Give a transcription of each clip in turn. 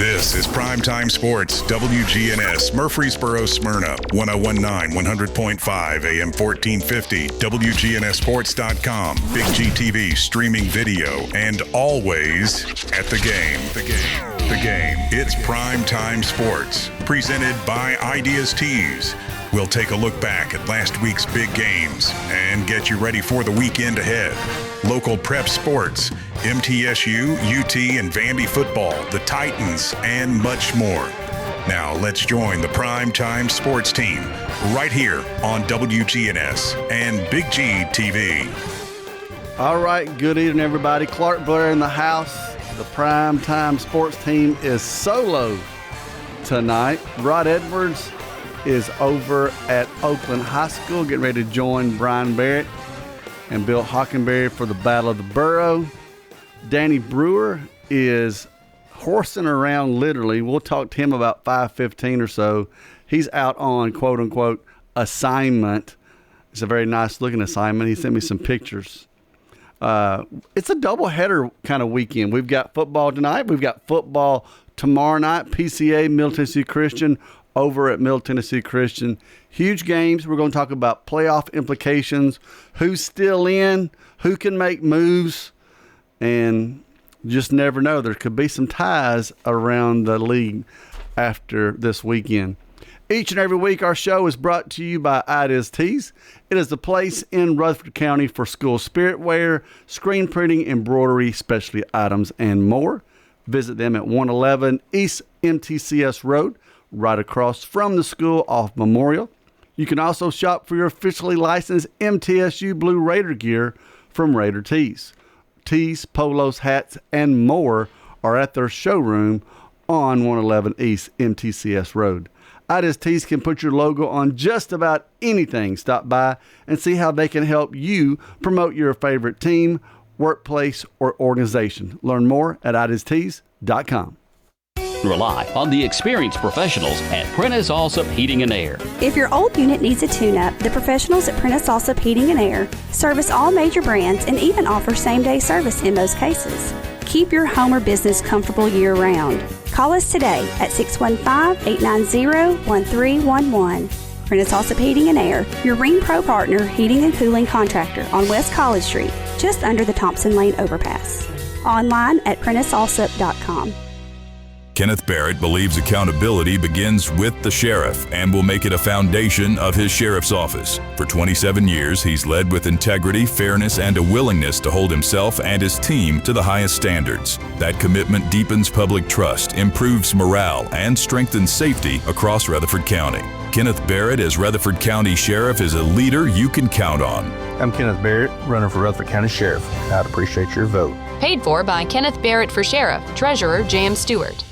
This is Primetime Sports, WGNS, Murfreesboro, Smyrna, 1019, 100.5, AM 1450, WGNSSports.com, Big G TV, streaming video, and always at the game. The game. It's Primetime Sports, presented by Ideas Tees. We'll take a look back at last week's big games and get you ready for the weekend ahead. Local prep sports, MTSU, UT, and Vandy football, the Titans, and much more. Now let's join the Primetime Sports team right here on WGNS and Big G TV. All right, good evening, everybody. Clark Blair in the house. The Primetime Sports team is solo tonight. Rod Edwards is over at Oakland High School getting ready to join Brian Barrett and Bill Hockenberry for the Battle of the Borough. Danny Brewer is horsing around literally. We'll talk to him about 5:15 or so. He's out on quote-unquote assignment. It's a very nice-looking assignment. He sent me some pictures. It's a doubleheader kind of weekend. We've got football tonight. We've got football tomorrow night. PCA, Middle Tennessee Christian, over at Middle Tennessee Christian. Huge games. We're going to talk about playoff implications, who's still in, who can make moves, and just never know. There could be some ties around the league after this weekend. Each and every week, our show is brought to you by Ideas Tees. It is the place in Rutherford County for school spirit wear, screen printing, embroidery, specialty items, and more. Visit them at 111 East MTCS Road, right across from the school off Memorial. You can also shop for your officially licensed MTSU Blue Raider gear from Raider Tees. Tees, polos, hats, and more are at their showroom on 111 East MTCS Road. Ideas Tees can put your logo on just about anything. Stop by and see how they can help you promote your favorite team, workplace, or organization. Learn more at ideastees.com. Rely on the experienced professionals at Prentice Allsup Heating and Air. If your old unit needs a tune-up, the professionals at Prentice Allsup Heating and Air service all major brands and even offer same-day service in most cases. Keep your home or business comfortable year-round. Call us today at 615-890-1311. Prentice Allsup Heating and Air, your Ring Pro partner heating and cooling contractor on West College Street, just under the Thompson Lane overpass. Online at PrenticeAllsup.com. Kenneth Barrett believes accountability begins with the sheriff and will make it a foundation of his sheriff's office. For 27 years, he's led with integrity, fairness, and a willingness to hold himself and his team to the highest standards. That commitment deepens public trust, improves morale, and strengthens safety across Rutherford County. Kenneth Barrett as Rutherford County Sheriff is a leader you can count on. I'm Kenneth Barrett, runner for Rutherford County Sheriff. I'd appreciate your vote. Paid for by Kenneth Barrett for Sheriff, Treasurer J.M. Stewart.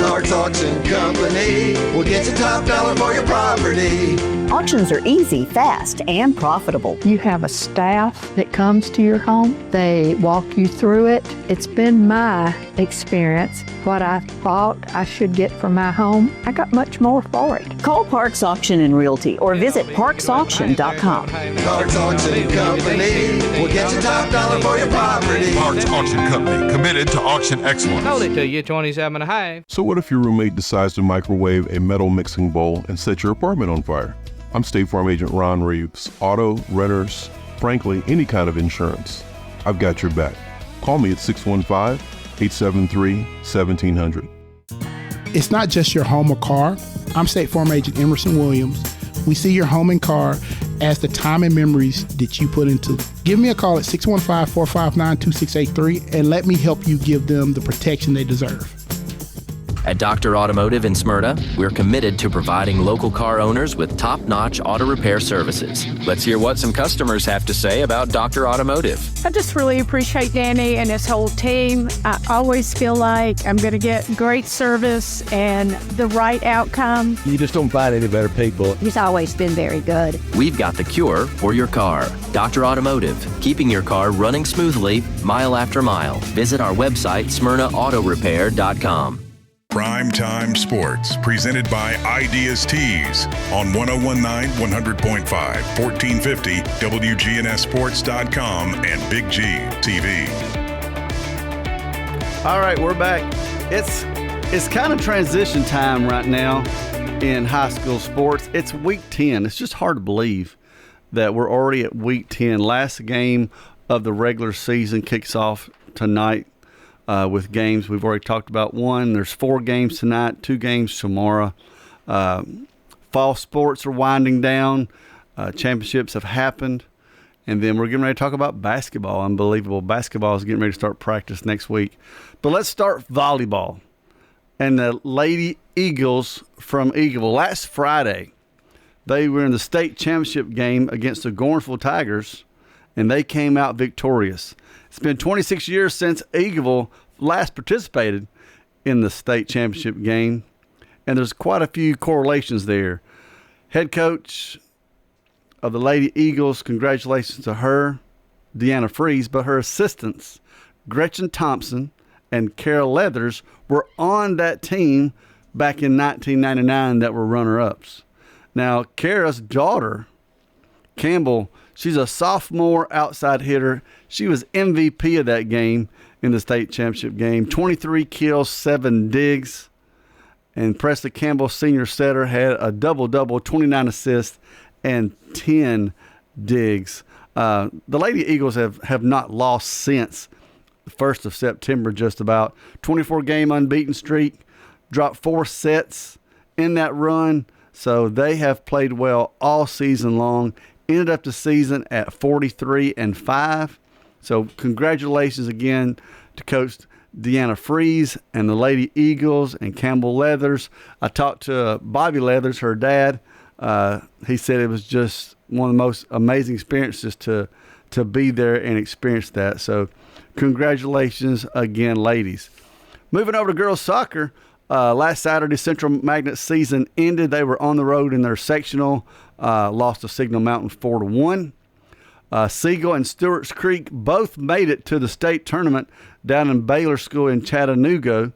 Clark's Auction Company will get you top dollar for your property. Auctions are easy, fast, and profitable. You have a staff that comes to your home. They walk you through it. It's been my experience. What I thought I should get for my home, I got much more for it. Call Parks Auction and Realty or visit parksauction.com. Clark's Auction Company will get you top dollar for your property. Parks Auction Company, committed to auction excellence. Sold it to you, 27 and a half. So what if your roommate decides to microwave a metal mixing bowl and set your apartment on fire? I'm State Farm Agent Ron Reeves. Auto, renters, frankly, any kind of insurance. I've got your back. Call me at 615-873-1700. It's not just your home or car. I'm State Farm Agent Emerson Williams. We see your home and car as the time and memories that you put into it. Give me a call at 615-459-2683 and let me help you give them the protection they deserve. At Dr. Automotive in Smyrna, we're committed to providing local car owners with top-notch auto repair services. Let's hear what some customers have to say about Dr. Automotive. I just really appreciate Danny and his whole team. I always feel like I'm going to get great service and the right outcome. You just don't find any better people. He's always been very good. We've got the cure for your car. Dr. Automotive, keeping your car running smoothly, mile after mile. Visit our website, smyrnaautorepair.com. Primetime Sports, presented by Ideas Tees on 1019, 100.5, 1450, WGNSSports.com, and Big G TV. All right, we're back. It's kind of transition time right now in high school sports. It's week 10. It's just hard to believe that we're already at week 10. Last game of the regular season kicks off tonight with games. We've already talked about one. There's 4 games tonight, 2 games tomorrow. Fall sports are winding down. Championships have happened. And then we're getting ready to talk about basketball. Unbelievable. Basketball is getting ready to start practice next week. But let's start volleyball. And the Lady Eagles from Eagleville, last Friday, they were in the state championship game against the Gornsville Tigers, and they came out victorious. It's been 26 years since Eagleville last participated in the state championship game, and there's quite a few correlations there. Head coach of the Lady Eagles, congratulations to her, Deanna Freeze, but her assistants, Gretchen Thompson and Carol Leathers, were on that team back in 1999 that were runner-ups. Now, Kara's daughter, Campbell, she's a sophomore outside hitter. She was MVP of that game in the state championship game. 23 kills, 7 digs. And Presley Campbell, senior setter, had a double-double, 29 assists, and 10 digs. The Lady Eagles have not lost since the 1st of September, just about. 24-game unbeaten streak, dropped 4 sets in that run. So they have played well all season long. Ended up the season at 43-5. So congratulations again to Coach Deanna Freeze and the Lady Eagles and Campbell Leathers. I talked to Bobby Leathers, her dad. He said it was just one of the most amazing experiences to be there and experience that. So congratulations again, ladies. Moving over to girls soccer, last Saturday, Central Magnet season ended. They were on the road in their sectional, lost to Signal Mountain 4-1. Siegel and Stewart's Creek both made it to the state tournament down in Baylor School in Chattanooga.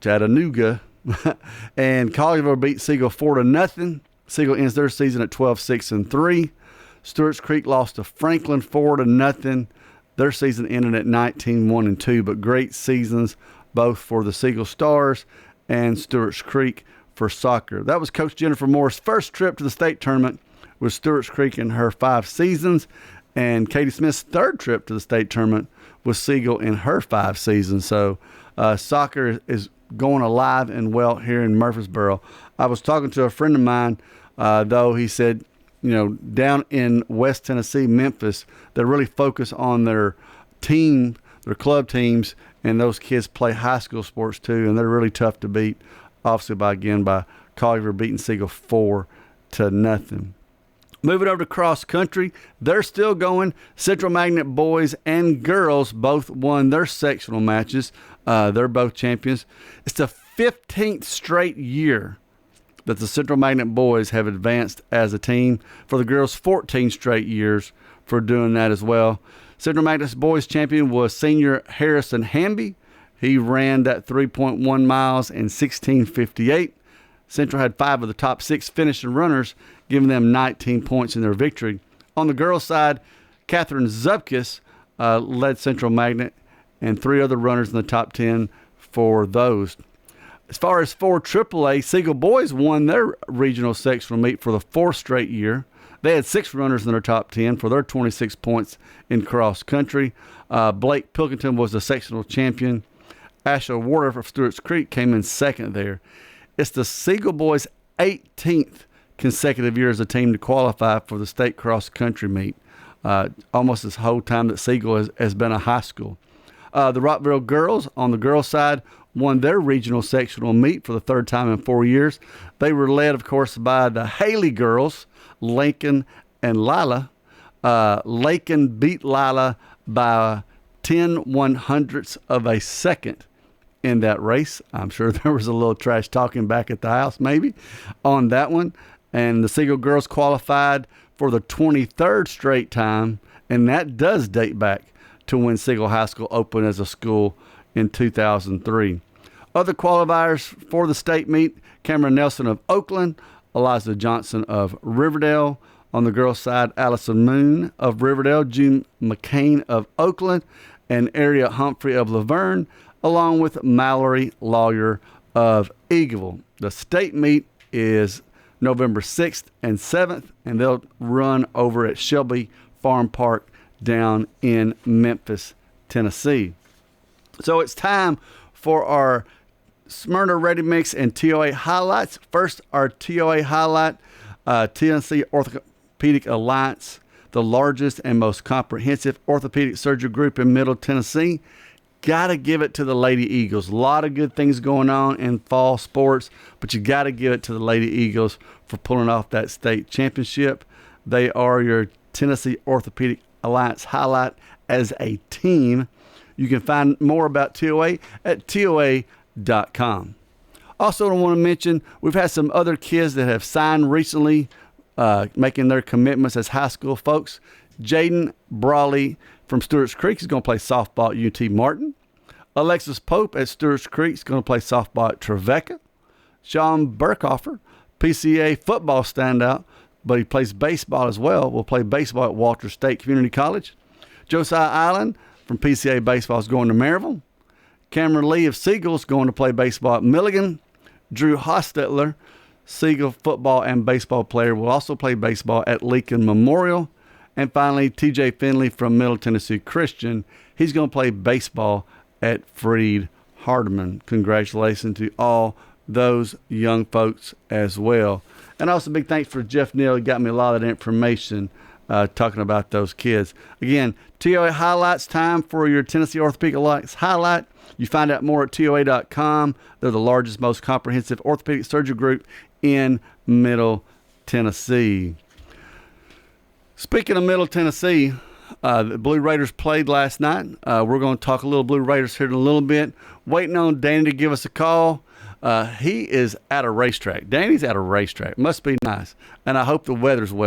And Collierville beat Siegel 4-0. Siegel ends their season at 12-6-3. Stewart's Creek lost to Franklin 4-0. Their season ended at 19-1-2, but great seasons both for the Siegel Stars and Stewart's Creek for soccer. That was Coach Jennifer Moore's first trip to the state tournament with Stewart's Creek in her 5 seasons, and Katie Smith's third trip to the state tournament with Siegel in her 5 seasons. So soccer is going alive and well here in Murfreesboro. I was talking to a friend of mine, though, he said, down in West Tennessee, Memphis, they really focus on their team, their club teams, and those kids play high school sports too, and they're really tough to beat, obviously by Collierville beating Siegel 4-0. Moving over to cross country, they're still going. Central Magnet boys and girls both won their sectional matches. They're both champions. It's the 15th straight year that the Central Magnet boys have advanced as a team. For the girls, 14 straight years for doing that as well. Central Magnet's boys champion was senior Harrison Hamby. He ran that 3.1 miles in 16:58. Central had 5 of the top 6 finishing runners, giving them 19 points in their victory. On the girls' side, Catherine Zupkis led Central Magnet, and 3 other runners in the top 10 for those. As far as 4 AAA, Siegel boys won their regional sectional meet for the 4th straight year. They had 6 runners in their top 10 for their 26 points in cross country. Blake Pilkington was the sectional champion. Asher Warder of Stewart's Creek came in second there. It's the Siegel boys' 18th consecutive year as a team to qualify for the state cross country meet, almost this whole time that Siegel has been a high school. The Rockville girls on the girls' side won their regional sectional meet for the 3rd time in 4 years. They were led, of course, by the Haley girls, Lincoln and Lila. Lincoln beat Lila by 10/100ths of a second in that race. I'm sure there was a little trash talking back at the house maybe on that one. And the Siegel girls qualified for the 23rd straight time, and that does date back to when Siegel High School opened as a school in 2003. Other qualifiers for the state meet, Cameron Nelson of Oakland, Eliza Johnson of Riverdale. On the girls' side, Allison Moon of Riverdale, June McCain of Oakland, and Aria Humphrey of Laverne, along with Mallory Lawyer of Eagleville. The state meet is November 6th and 7th, and they'll run over at Shelby Farm Park down in Memphis, Tennessee. So it's time for our Smyrna Ready Mix and TOA highlights. First, our TOA highlight, Tennessee Orthopedic Alliance, the largest and most comprehensive orthopedic surgery group in Middle Tennessee. Got to give it to the Lady Eagles. A lot of good things going on in fall sports, but you got to give it to the Lady Eagles for pulling off that state championship. They are your Tennessee Orthopedic Alliance highlight as a team. You can find more about TOA at TOA.com. Also, I want to mention we've had some other kids that have signed recently, making their commitments as high school folks. Jaden Brawley from Stewart's Creek is going to play softball at UT Martin. Alexis Pope at Stewart's Creek is going to play softball at Trevecca. Sean Burkhofer, PCA football standout, but he plays baseball as well, will play baseball at Walter State Community College. Josiah Island from PCA baseball is going to Maryville. Cameron Lee of Siegel is going to play baseball at Milligan. Drew Hostetler, Siegel football and baseball player, will also play baseball at Lincoln Memorial. And finally, TJ Finley from Middle Tennessee Christian, he's going to play baseball at Freed Hardeman. Congratulations to all those young folks as well. And also big thanks for Jeff Neal. He got me a lot of that information talking about those kids. Again, TOA highlights time for your Tennessee Orthopedic Alliance highlight. You find out more at TOA.com. They're the largest, most comprehensive orthopedic surgery group in Middle Tennessee. Speaking of Middle Tennessee, the Blue Raiders played last night. We're going to talk a little Blue Raiders here in a little bit. Waiting on Danny to give us a call. He is at a racetrack. Danny's at a racetrack. Must be nice. And I hope the weather's well.